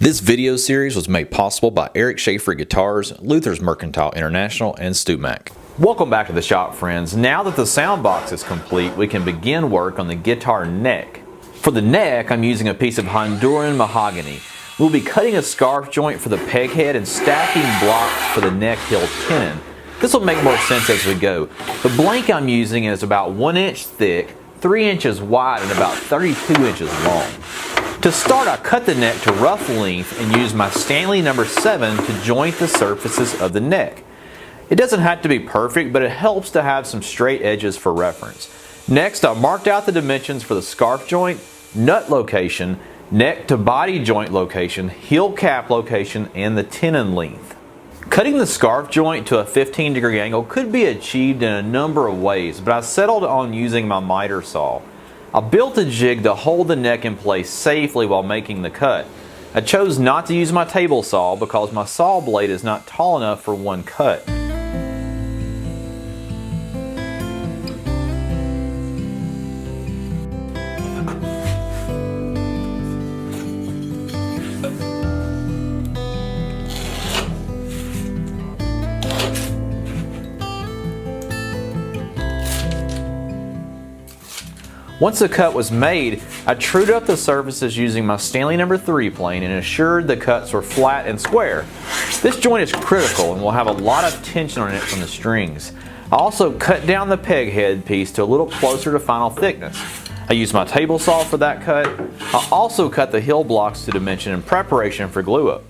This video series was made possible by Eric Schaefer Guitars, Luther's Mercantile International, and Stumac. Welcome back to the shop, friends. Now that the sound box is complete, we can begin work on the guitar neck. For the neck, I'm using a piece of Honduran mahogany. We'll be cutting a scarf joint for the peg head and stacking blocks for the neck hill tenon. This will make more sense as we go. The blank I'm using is about 1 inch thick, 3 inches wide, and about 32 inches long. To start, I cut the neck to rough length and use my Stanley No. 7 to joint the surfaces of the neck. It doesn't have to be perfect, but it helps to have some straight edges for reference. Next, I marked out the dimensions for the scarf joint, nut location, neck to body joint location, heel cap location, and the tenon length. Cutting the scarf joint to a 15-degree angle could be achieved in a number of ways, but I settled on using my miter saw. I built a jig to hold the neck in place safely while making the cut. I chose not to use my table saw because my saw blade is not tall enough for one cut. Once the cut was made, I trued up the surfaces using my Stanley No. 3 plane and ensured the cuts were flat and square. This joint is critical and will have a lot of tension on it from the strings. I also cut down the peg head piece to a little closer to final thickness. I used my table saw for that cut. I also cut the heel blocks to dimension in preparation for glue up.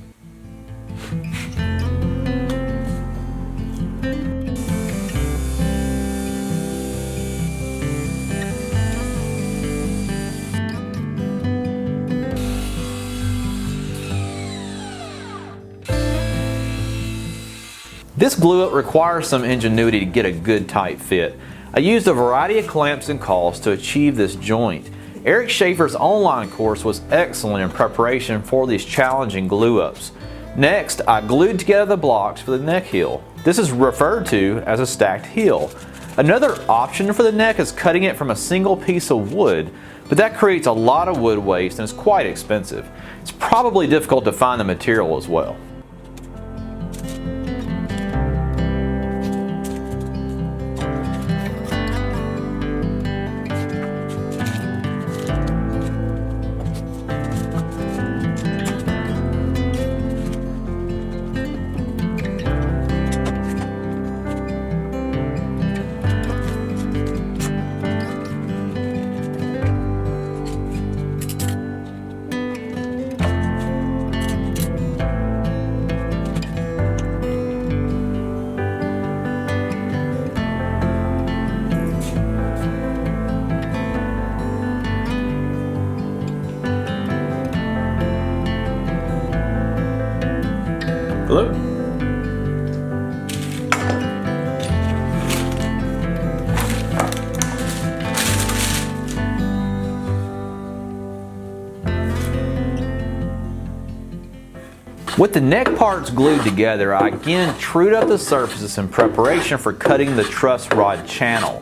This glue up requires some ingenuity to get a good tight fit. I used a variety of clamps and cauls to achieve this joint. Eric Schaefer's online course was excellent in preparation for these challenging glue ups. Next, I glued together the blocks for the neck heel. This is referred to as a stacked heel. Another option for the neck is cutting it from a single piece of wood, but that creates a lot of wood waste and is quite expensive. It's probably difficult to find the material as well. Hello? With the neck parts glued together, I again trued up the surfaces in preparation for cutting the truss rod channel.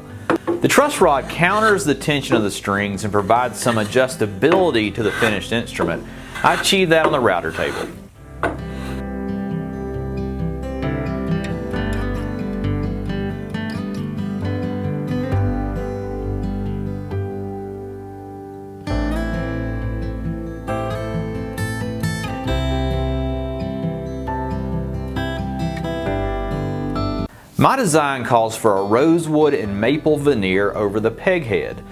The truss rod counters the tension of the strings and provides some adjustability to the finished instrument. I achieved that on the router table. My design calls for a rosewood and maple veneer over the peg head.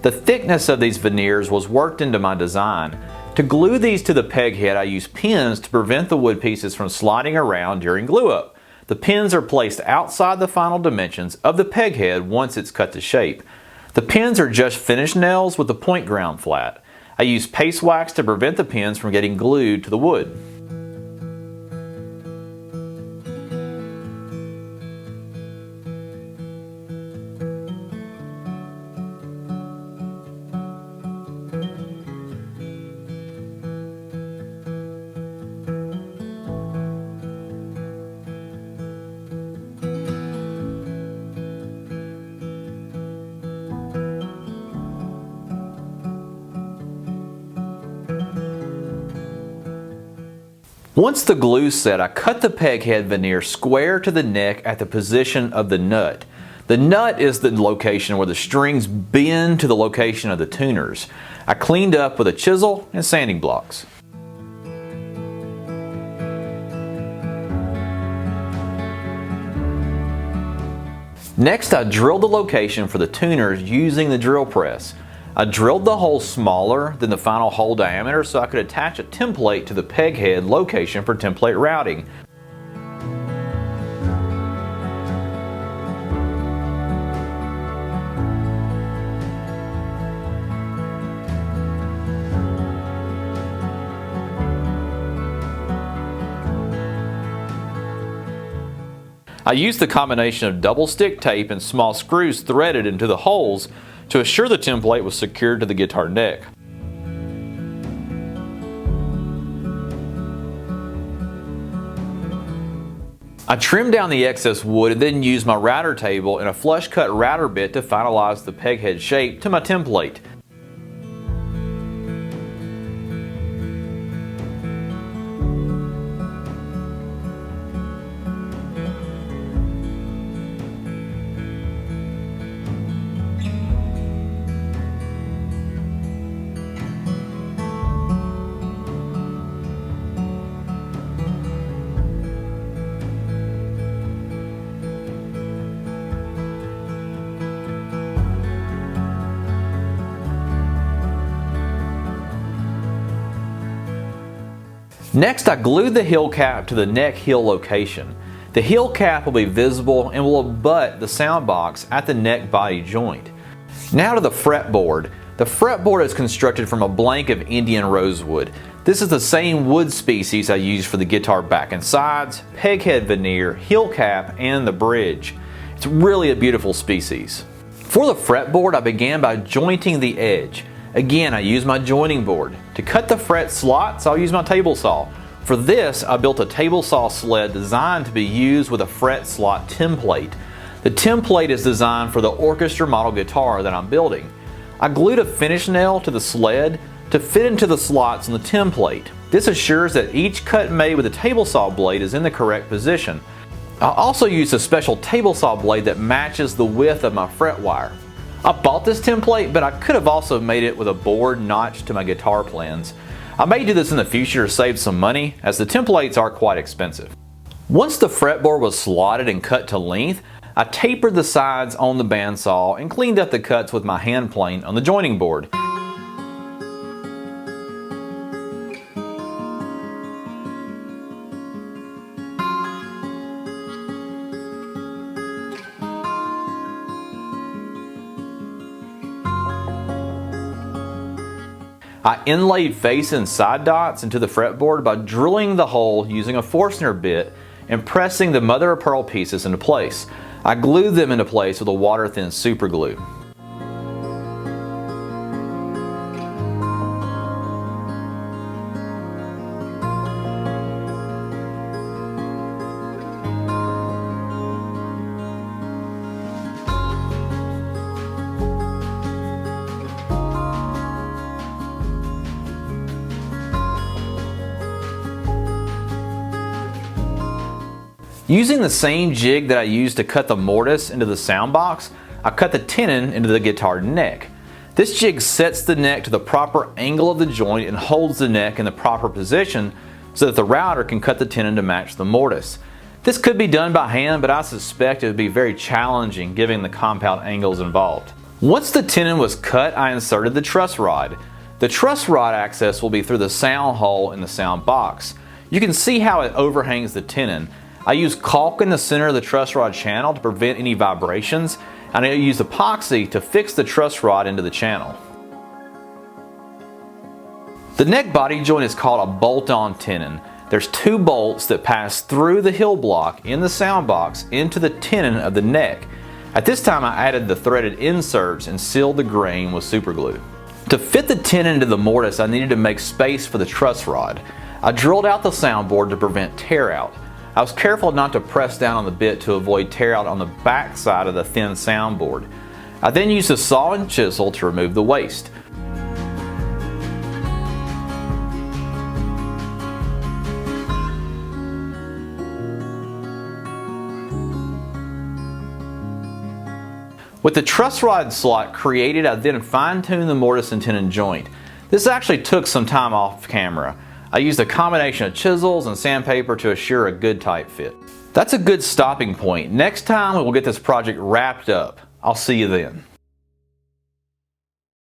The thickness of these veneers was worked into my design. To glue these to the peg head, I use pins to prevent the wood pieces from sliding around during glue up. The pins are placed outside the final dimensions of the peg head once it's cut to shape. The pins are just finished nails with the point ground flat. I use paste wax to prevent the pins from getting glued to the wood. Once the glue's set, I cut the peghead veneer square to the neck at the position of the nut. The nut is the location where the strings bend to the location of the tuners. I cleaned up with a chisel and sanding blocks. Next, I drilled the location for the tuners using the drill press. I drilled the hole smaller than the final hole diameter so I could attach a template to the peghead location for template routing. I used the combination of double stick tape and small screws threaded into the holes to assure the template was secured to the guitar neck. I trimmed down the excess wood and then used my router table and a flush cut router bit to finalize the peghead shape to my template. Next, I glued the heel cap to the neck heel location. The heel cap will be visible and will abut the sound box at the neck body joint. Now to the fretboard. The fretboard is constructed from a blank of Indian rosewood. This is the same wood species I used for the guitar back and sides, peghead veneer, heel cap, and the bridge. It's really a beautiful species. For the fretboard, I began by jointing the edge. Again, I use my joining board. To cut the fret slots, I'll use my table saw. For this, I built a table saw sled designed to be used with a fret slot template. The template is designed for the orchestra model guitar that I'm building. I glued a finish nail to the sled to fit into the slots on the template. This assures that each cut made with a table saw blade is in the correct position. I also used a special table saw blade that matches the width of my fret wire. I bought this template, but I could have also made it with a board notched to my guitar plans. I may do this in the future to save some money, as the templates are quite expensive. Once the fretboard was slotted and cut to length, I tapered the sides on the bandsaw and cleaned up the cuts with my hand plane on the joining board. I inlaid face and side dots into the fretboard by drilling the hole using a Forstner bit and pressing the mother of pearl pieces into place. I glued them into place with a water-thin super glue. Using the same jig that I used to cut the mortise into the sound box, I cut the tenon into the guitar neck. This jig sets the neck to the proper angle of the joint and holds the neck in the proper position so that the router can cut the tenon to match the mortise. This could be done by hand, but I suspect it would be very challenging given the compound angles involved. Once the tenon was cut, I inserted the truss rod. The truss rod access will be through the sound hole in the sound box. You can see how it overhangs the tenon. I use caulk in the center of the truss rod channel to prevent any vibrations, and I use epoxy to fix the truss rod into the channel. The neck body joint is called a bolt-on tenon. There's two bolts that pass through the heel block in the sound box into the tenon of the neck. At this time I added the threaded inserts and sealed the grain with super glue. To fit the tenon into the mortise, I needed to make space for the truss rod. I drilled out the soundboard to prevent tear out. I was careful not to press down on the bit to avoid tear out on the back side of the thin soundboard. I then used a saw and chisel to remove the waste. With the truss rod slot created, I then fine-tuned the mortise and tenon joint. This actually took some time off camera. I used a combination of chisels and sandpaper to assure a good tight fit. That's a good stopping point. Next time we will get this project wrapped up. I'll see you then.